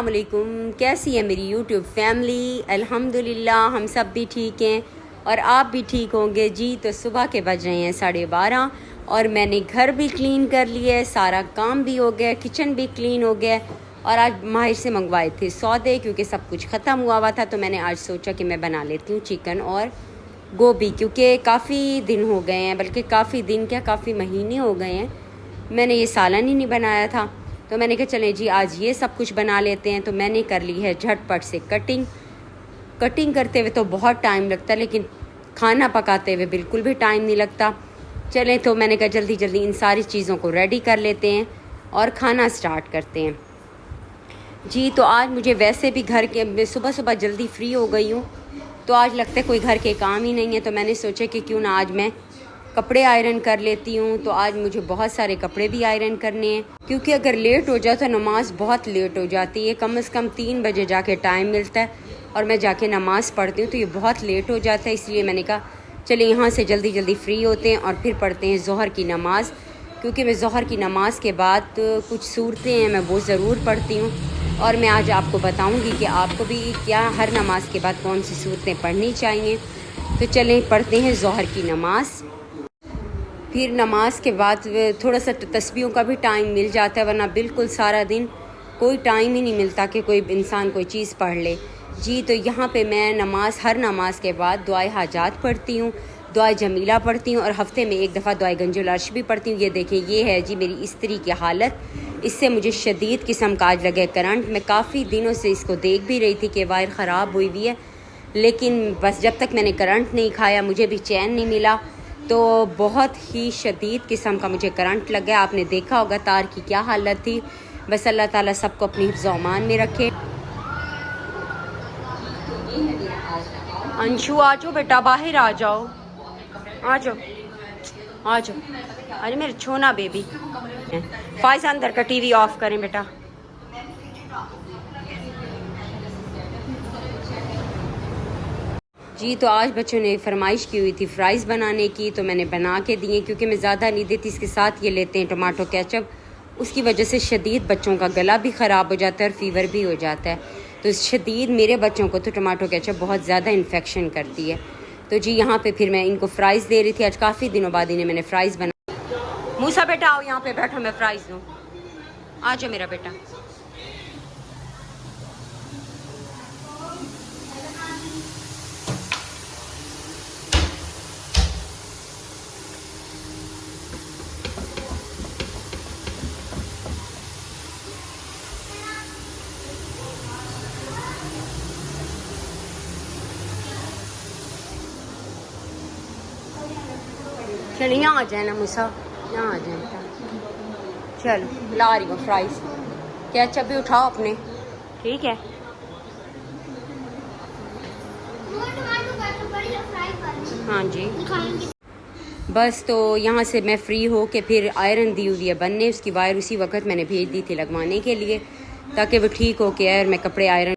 अस्सलाम वालेकुम। कैसी है मेरी यूट्यूब फैमिली? अल्हम्दुलिल्लाह हम सब भी ठीक हैं और आप भी ठीक होंगे जी। तो सुबह के बज रहे हैं 12:30 और मैंने घर भी क्लीन कर लिया है, सारा काम भी हो गया, किचन भी क्लीन हो गया। और आज माहिर से मंगवाए थे सौदे क्योंकि सब कुछ ख़त्म हुआ था। तो मैंने आज सोचा कि मैं बना लेती हूँ चिकन और गोभी, क्योंकि काफ़ी दिन हो गए हैं, बल्कि काफ़ी दिन क्या काफ़ी महीने हो गए हैं मैंने ये सालन ही नहीं बनाया था। तो मैंने कहा चलें जी आज ये सब कुछ बना लेते हैं। तो मैंने कर ली है झटपट से कटिंग करते हुए तो बहुत टाइम लगता है, लेकिन खाना पकाते हुए बिल्कुल भी टाइम नहीं लगता। चलें तो मैंने कहा जल्दी जल्दी इन सारी चीज़ों को रेडी कर लेते हैं और खाना स्टार्ट करते हैं जी। तो आज मुझे वैसे भी घर के सुबह सुबह जल्दी फ्री हो गई हूँ, तो आज लगता है कोई घर के काम ही नहीं है। तो मैंने सोचा कि क्यों ना आज मैं कपड़े आयरन कर लेती हूँ। तो आज मुझे बहुत सारे कपड़े भी आयरन करने हैं, क्योंकि अगर लेट हो जाए तो नमाज बहुत लेट हो जाती है। कम से कम 3 बजे जाके टाइम मिलता है और मैं जाके नमाज़ पढ़ती हूँ, तो ये बहुत लेट हो जाता है। इसलिए मैंने कहा चलिए यहाँ से जल्दी जल्दी फ्री होते हैं और फिर पढ़ते हैं ज़ोहर की नमाज़, क्योंकि मैं ज़ोहर की नमाज़ के बाद कुछ सूरतें हैं मैं वो ज़रूर पढ़ती हूँ। और मैं आज आपको बताऊँगी कि आपको भी क्या हर नमाज के बाद कौन सी सूरतें पढ़नी चाहिए। तो चलें पढ़ते हैं ज़ोहर की नमाज़। फिर नमाज के बाद थोड़ा सा तस्बीहों का भी टाइम मिल जाता है, वरना बिल्कुल सारा दिन कोई टाइम ही नहीं मिलता कि कोई इंसान कोई चीज़ पढ़ ले जी। तो यहाँ पे मैं हर नमाज के बाद दुआए हाजात पढ़ती हूँ, दुआए जमीला पढ़ती हूँ और हफ़्ते में एक दफ़ा दुआए गंजुल अर्श भी पढ़ती हूँ। ये देखें, ये है जी मेरी इस्त्री की हालत। इससे मुझे शदीद किस्म का आज लगे करंट। मैं काफ़ी दिनों से इसको देख भी रही थी कि वायर ख़राब हुई हुई है, लेकिन बस जब तक मैंने करंट नहीं खाया मुझे भी चैन नहीं मिला। तो बहुत ही शदीद किस्म का मुझे करंट लग गया। आपने देखा होगा तार की क्या हालत थी। बस अल्लाह ताला सबको अपनी हिफ्ज़ व अमान में रखे। अंशु आ जाओ बेटा, बाहर आ जाओ, आ जाओ आ जाओ। अरे मेरे छोना बेबी। फाइज़ अंदर का टीवी ऑफ करें बेटा। जी तो आज बच्चों ने फरमाइश की हुई थी फ्राइज़ बनाने की, तो मैंने बना के दिए, क्योंकि मैं ज़्यादा नहीं देती। इसके साथ ये लेते हैं टमाटो केचप, उसकी वजह से शदीद बच्चों का गला भी ख़राब हो जाता है और फ़ीवर भी हो जाता है। तो शदीद मेरे बच्चों को तो टमाटो केचप बहुत ज़्यादा इन्फेक्शन करती है। तो जी यहाँ पे फिर मैं इनको फ़्राइज़ दे रही थी। आज काफ़ी दिनों बाद इन्हें मैंने फ़्राइज़ बना। मूसा बेटा आओ यहाँ पे बैठो, मैं फ़्राइज़ दूँ। आ जाओ मेरा बेटा। चलो यहाँ आ जाए ना मूसा, यहाँ आ जाए बेटा। चलो ला रही हूँ फ्राइज़। केचप भी उठाओ अपने, ठीक है। हाँ जी बस तो यहाँ से मैं फ़्री हो के फिर आयरन दी हुई है बनने। उसकी वायर उसी वक्त मैंने भेज दी थी लगवाने के लिए, ताकि वो ठीक हो के और मैं कपड़े आयरन।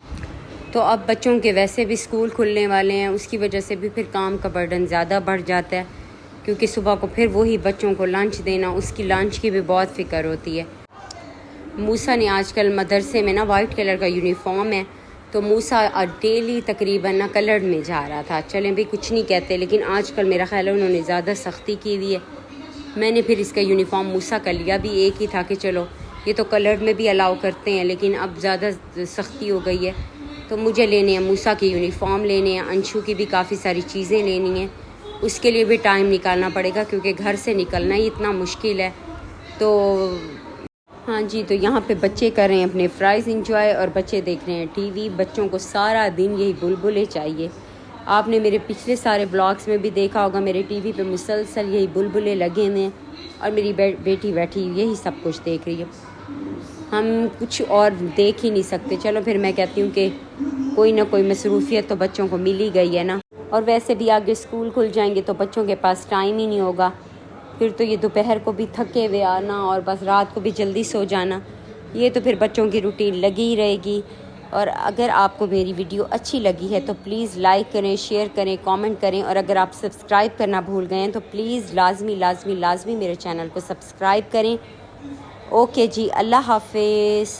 तो अब बच्चों के वैसे भी स्कूल खुलने वाले हैं, उसकी वजह से भी फिर काम का बर्डन ज़्यादा बढ़ जाता है, क्योंकि सुबह को फिर वही बच्चों को लंच देना, उसकी लंच की भी बहुत फ़िक्र होती है। मूसा ने आजकल मदरसे में ना वाइट कलर का यूनिफॉर्म है, तो मूसा डेली तकरीबन ना कलर में जा रहा था। चलें भी कुछ नहीं कहते, लेकिन आजकल मेरा ख्याल है उन्होंने ज़्यादा सख्ती की हुई है। मैंने फिर इसका यूनिफॉर्म मूसा का लिया भी एक ही था कि चलो ये तो कलर में भी अलाउ करते हैं, लेकिन अब ज़्यादा सख्ती हो गई है। तो मुझे लेने हैं मूसा के यूनिफॉर्म लेने हैं, अंशु की भी काफ़ी सारी चीज़ें लेनी हैं, उसके लिए भी टाइम निकालना पड़ेगा, क्योंकि घर से निकलना ही इतना मुश्किल है। तो हाँ जी, तो यहाँ पे बच्चे कर रहे हैं अपने फ्राइज़ इंजॉय और बच्चे देख रहे हैं टीवी। बच्चों को सारा दिन यही बुलबुलें चाहिए। आपने मेरे पिछले सारे ब्लॉग्स में भी देखा होगा, मेरे टीवी पे मुसलसल यही बुलबुलें लगे हुए हैं और मेरी बेटी बैठी यही सब कुछ देख रही है। हम कुछ और देख ही नहीं सकते। चलो फिर मैं कहती हूँ कि कोई ना कोई मसरूफ़ियत तो बच्चों को मिल ही गई है ना। और वैसे भी आगे स्कूल खुल जाएंगे तो बच्चों के पास टाइम ही नहीं होगा। फिर तो ये दोपहर को भी थके हुए आना और बस रात को भी जल्दी सो जाना, ये तो फिर बच्चों की रूटीन लगी ही रहेगी। और अगर आपको मेरी वीडियो अच्छी लगी है तो प्लीज़ लाइक करें, शेयर करें, कमेंट करें। और अगर आप सब्सक्राइब करना भूल गए हैं तो प्लीज़ लाजमी मेरे चैनल को सब्सक्राइब करें। ओके जी, अल्लाह हाफिज़।